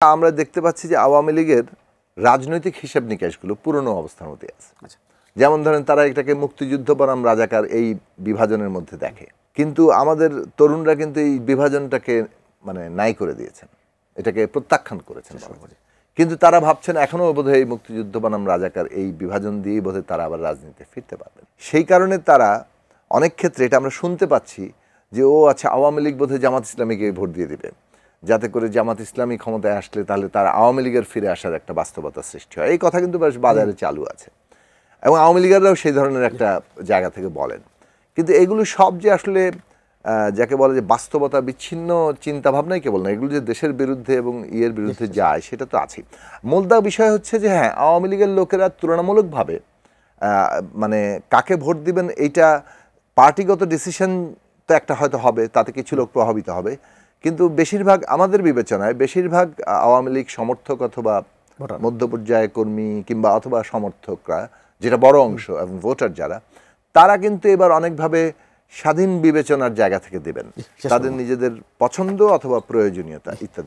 আমরা দেখতে পাচ্ছি যে আওয়ামী লীগের রাজনৈতিক হিসাব নিকাশগুলো পুরনো অবস্থার মধ্যে আছে। যেমন ধরেন তারা এটাকে মুক্তিযুদ্ধ বনাম রাজাকার এই বিভাজনের মধ্যে দেখে, কিন্তু আমাদের তরুণরা কিন্তু এই বিভাজনটাকে মানে নাই করে দিয়েছেন, এটাকে প্রত্যাখ্যান করেছেন। কিন্তু তারা ভাবছেন এখনো বোধহয় এই মুক্তিযুদ্ধ বনাম রাজাকার এই বিভাজন দিয়েই বোধহয় তারা আবার রাজনীতিতে ফিরতে পারবেন। সেই কারণে তারা অনেক ক্ষেত্রে এটা আমরা শুনতে পাচ্ছি যে ও আচ্ছা আওয়ামী লীগ বোধহয় জামাত ইসলামীকে ভোট দিয়ে দিবে, যাতে করে জামাত ইসলামী ক্ষমতায় আসলে তাহলে তার আওয়ামী লীগের ফিরে আসার একটা বাস্তবতা সৃষ্টি হয়। এই কথা কিন্তু বেশ বাজারে চালু আছে এবং আওয়ামী লীগেররাও সেই ধরনের একটা জায়গা থেকে বলেন। কিন্তু এগুলো সব যে আসলে যাকে বলে যে বাস্তবতা বিচ্ছিন্ন চিন্তা ভাবনাই কেবল না, এগুলো যে দেশের বিরুদ্ধে এবং ইয়ের বিরুদ্ধে যায় সেটা তো আছেই। মূলদা বিষয় হচ্ছে যে হ্যাঁ, আওয়ামী লীগের লোকেরা তুলনামূলকভাবে মানে কাকে ভোট দিবেন এইটা পার্টিগত ডিসিশন তো একটা হয়তো হবে, তাতে কিছু লোক প্রভাবিত হবে, কিন্তু বেশিরভাগ আমাদের বিবেচনায় বেশিরভাগ আওয়ামী লীগ সমর্থক অথবা মধ্য পর্যায়ে কর্মী কিংবা অথবা সমর্থকরা, যেটা বড় অংশ এবং ভোটার যারা, তারা কিন্তু এবার অনেকভাবে স্বাধীন বিবেচনার জায়গা থেকে দেবেন, তাদের নিজেদের পছন্দ অথবা প্রয়োজনীয়তা ইত্যাদি